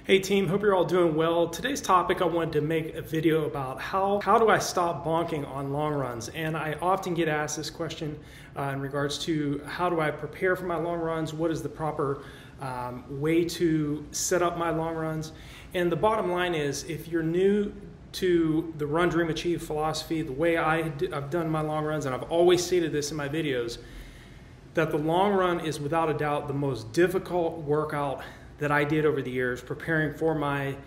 Hey team, hope you're all doing well. Today's topic, I wanted to make a video about how do I stop bonking on long runs? And I often get asked this question in regards to how do I prepare for my long runs? What is the proper way to set up my long runs? And the bottom line is, if you're new to the RunDreamAchieve philosophy, the way I've done my long runs, and I've always stated this in my videos, that the long run is without a doubt the most difficult workout that I did over the years, preparing for my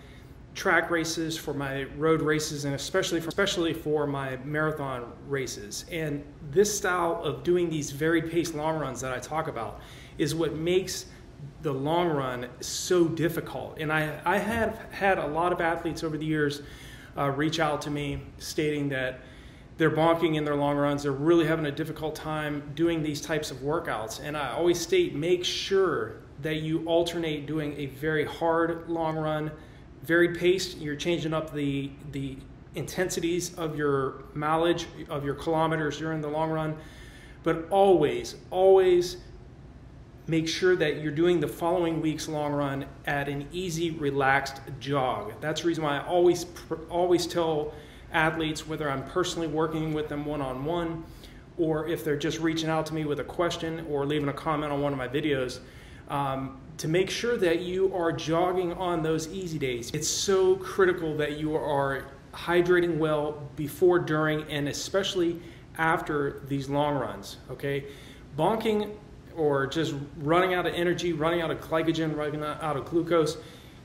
track races, for my road races, and especially for my marathon races. And this style of doing these varied pace long runs that I talk about is what makes the long run so difficult. And I have had a lot of athletes over the years reach out to me stating that they're bonking in their long runs, they're really having a difficult time doing these types of workouts. And I always state, make sure that you alternate doing a very hard long run, varied pace. You're changing up the intensities of your mileage, of your kilometers during the long run, but always make sure that you're doing the following week's long run at an easy, relaxed jog. That's the reason why I always tell athletes, whether I'm personally working with them one-on-one, or if they're just reaching out to me with a question or leaving a comment on one of my videos, to make sure that you are jogging on those easy days. It's so critical that you are hydrating well before, during, and especially after these long runs, okay? Bonking or just running out of energy, running out of glycogen, running out of glucose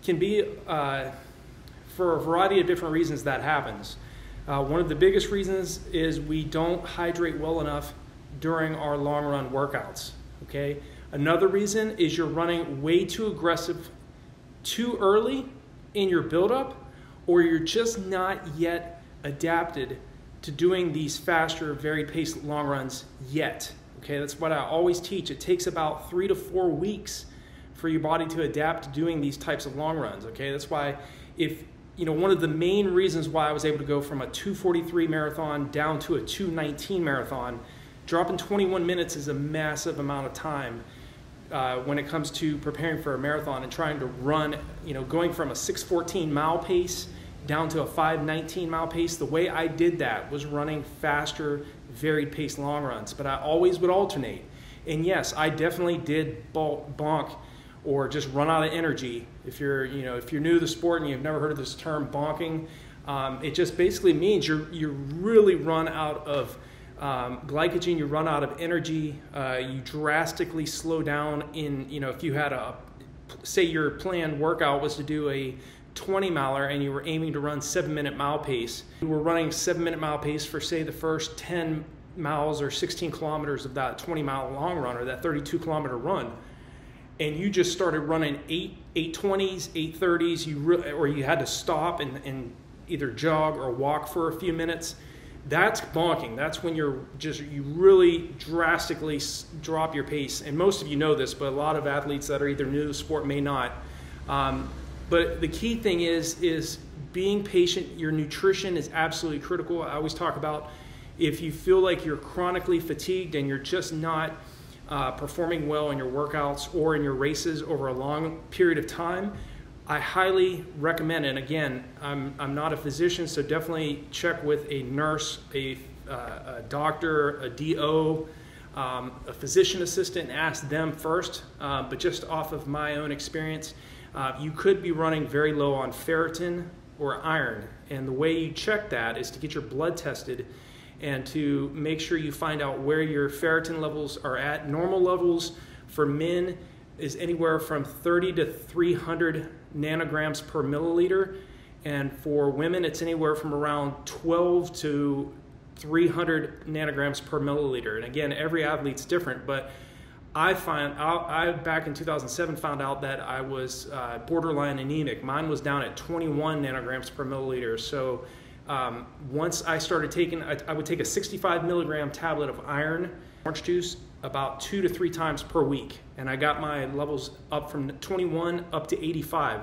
can be, for a variety of different reasons that happens. One of the biggest reasons is we don't hydrate well enough during our long run workouts, okay? Another reason is you're running way too aggressive too early in your buildup, or you're just not yet adapted to doing these faster, varied pace long runs yet. Okay, that's what I always teach. It takes about 3 to 4 weeks for your body to adapt to doing these types of long runs. Okay, that's why one of the main reasons why I was able to go from a 2:43 marathon down to a 2:19 marathon, dropping 21 minutes is a massive amount of time. When it comes to preparing for a marathon and trying to run, going from a 6:14 mile pace down to a 5:19 mile pace, the way I did that was running faster, varied pace long runs, but I always would alternate. And yes, I definitely did bonk or just run out of energy. If you're new to the sport and you've never heard of this term bonking, it just basically means you really run out of glycogen, you run out of energy, you drastically slow down in, if you had say your planned workout was to do a 20 miler and you were aiming to run 7-minute mile pace. You were running 7-minute mile pace for, say, the first 10 miles or 16 kilometers of that 20-mile long run or that 32-kilometer run, and you just started running 8:20s, 8:30s, or you had to stop and either jog or walk for a few minutes. That's bonking. That's when you really drastically drop your pace. And most of you know this, but a lot of athletes that are either new to the sport may not. But the key thing is being patient. Your nutrition is absolutely critical. I always talk about, if you feel like you're chronically fatigued and you're just not performing well in your workouts or in your races over a long period of time, I highly recommend, and again, I'm not a physician, so definitely check with a nurse, a doctor, a DO, a physician assistant, and ask them first. But just off of my own experience, you could be running very low on ferritin or iron. And the way you check that is to get your blood tested and to make sure you find out where your ferritin levels are at. Normal levels for men is anywhere from 30 to 300 nanograms per milliliter, and for women it's anywhere from around 12 to 300 nanograms per milliliter. And again, every athlete's different, but I back in 2007 found out that I was borderline anemic. Mine was down at 21 nanograms per milliliter. So once I started taking, I would take a 65 milligram tablet of iron, orange juice, about 2 to 3 times per week. And I got my levels up from 21 up to 85.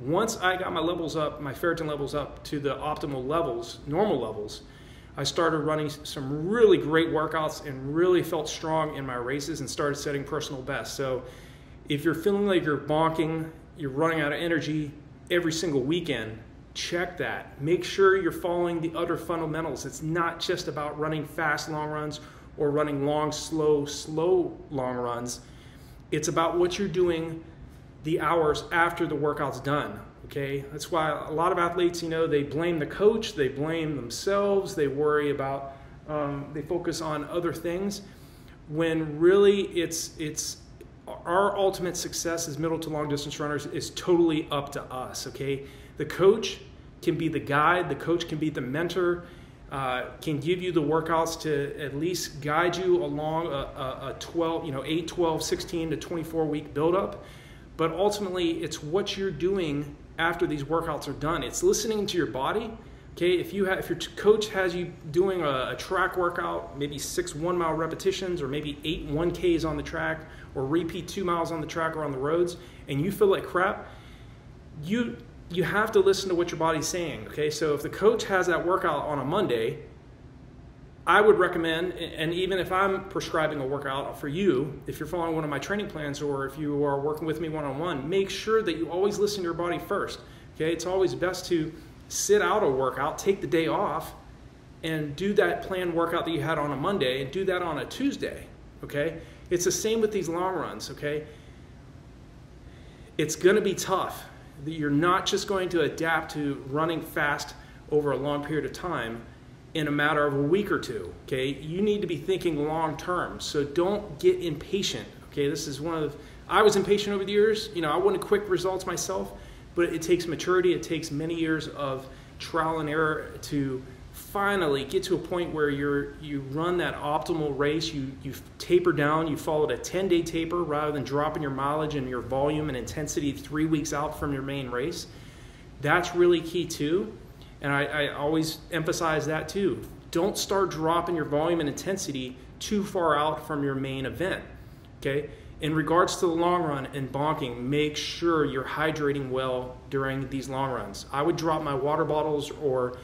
Once I got my levels up, my ferritin levels up to the optimal levels, normal levels, I started running some really great workouts and really felt strong in my races and started setting personal bests. So if you're feeling like you're bonking, you're running out of energy, every single weekend, check that. Make sure you're following the other fundamentals. It's not just about running fast long runs or running long, slow long runs. It's about what you're doing the hours after the workout's done. Okay, that's why a lot of athletes, you know, they blame the coach, they blame themselves, they worry about, they focus on other things, when really it's our ultimate success as middle to long distance runners is totally up to us. Okay, the coach can be the guide, the coach can be the mentor, can give you the workouts to at least guide you along a 8, 12, 16 to 24 week buildup. But ultimately, it's what you're doing after these workouts are done. It's listening to your body. Okay, if your coach has you doing a track workout, maybe 6 1-mile repetitions, or maybe 8 1Ks on the track, or repeat 2 miles on the track or on the roads, and you feel like crap, you have to listen to what your body's saying. Okay, so if the coach has that workout on a Monday, I would recommend, and even if I'm prescribing a workout for you, if you're following one of my training plans or if you are working with me one-on-one, make sure that you always listen to your body first. Okay, it's always best to sit out a workout, take the day off, and do that planned workout that you had on a Monday, and do that on a Tuesday. Okay, it's the same with these long runs. Okay, it's going to be tough. You're not just going to adapt to running fast over a long period of time in a matter of a week or two. Okay, you need to be thinking long term. So don't get impatient. Okay, this is I was impatient over the years. You know, I wanted quick results myself, but it takes maturity. It takes many years of trial and error to finally get to a point where you run that optimal race. You taper down. You followed a 10-day taper rather than dropping your mileage and your volume and intensity 3 weeks out from your main race. That's really key too. And I always emphasize that too. Don't start dropping your volume and intensity too far out from your main event. Okay? In regards to the long run and bonking, make sure you're hydrating well during these long runs. I would drop my water bottles or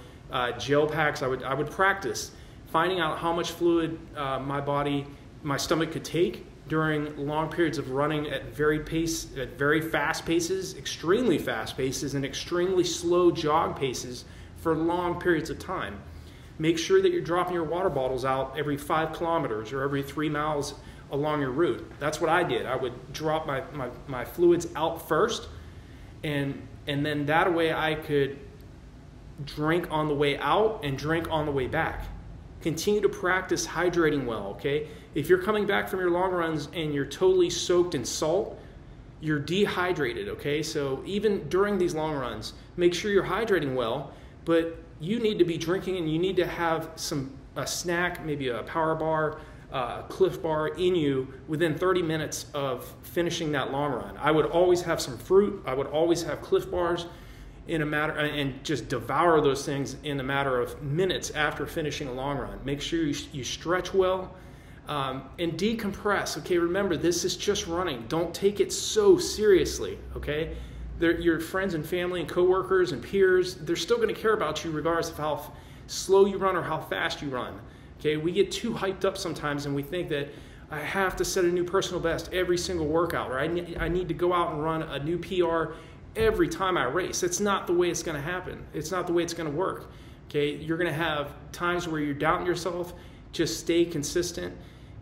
gel packs. I would practice finding out how much fluid my stomach could take during long periods of running at very fast paces, extremely fast paces, and extremely slow jog paces for long periods of time. Make sure that you're dropping your water bottles out every 5 kilometers or every 3 miles along your route. That's what I did. I would drop my fluids out first, and then that way I could drink on the way out and drink on the way back. Continue to practice hydrating well, okay? If you're coming back from your long runs and you're totally soaked in salt, you're dehydrated, okay? So even during these long runs, make sure you're hydrating well, but you need to be drinking and you need to have a snack, maybe a power bar, Cliff Bar in you within 30 minutes of finishing that long run. I would always have some fruit. I would always have Cliff Bars and just devour those things in a matter of minutes after finishing a long run. Make sure you stretch well and decompress. Okay, remember, this is just running. Don't take it so seriously, okay? Your friends and family and coworkers and peers, they're still going to care about you regardless of how slow you run or how fast you run. Okay, we get too hyped up sometimes and we think that I have to set a new personal best every single workout, or I need to go out and run a new PR every time I race. That's not the way it's going to happen. It's not the way it's going to work. Okay, you're going to have times where you're doubting yourself. Just stay consistent,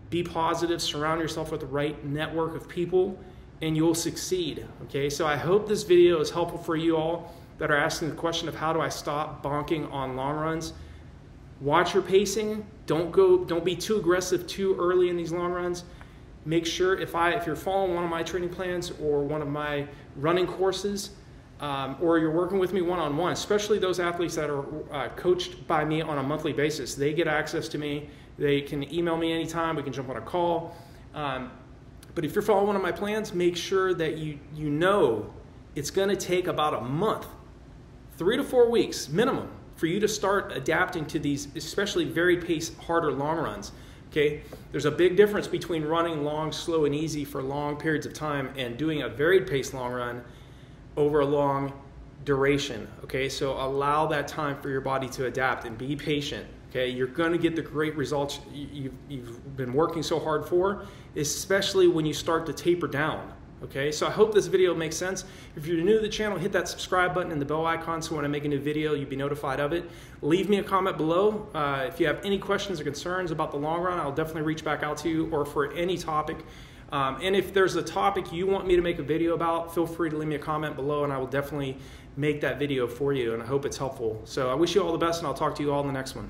be positive, surround yourself with the right network of people, and you'll succeed. Okay, so I hope this video is helpful for you all that are asking the question of how do I stop bonking on long runs. Watch your pacing. Don't be too aggressive too early in these long runs. Make sure if you're following one of my training plans or one of my running courses, or you're working with me one-on-one, especially those athletes that are coached by me on a monthly basis, they get access to me. They can email me anytime. We can jump on a call. But if you're following one of my plans, make sure that you know it's going to take about a month, 3 to 4 weeks minimum, for you to start adapting to these, especially very pace, harder long runs. Okay, there's a big difference between running long, slow, and easy for long periods of time and doing a varied pace long run over a long duration. Okay, so allow that time for your body to adapt and be patient. Okay, you're going to get the great results you've been working so hard for, especially when you start to taper down. Okay, so I hope this video makes sense. If you're new to the channel, hit that subscribe button and the bell icon so when I make a new video, you'll be notified of it. Leave me a comment below. If you have any questions or concerns about the long run, I'll definitely reach back out to you, or for any topic. And if there's a topic you want me to make a video about, feel free to leave me a comment below and I will definitely make that video for you, and I hope it's helpful. So I wish you all the best, and I'll talk to you all in the next one.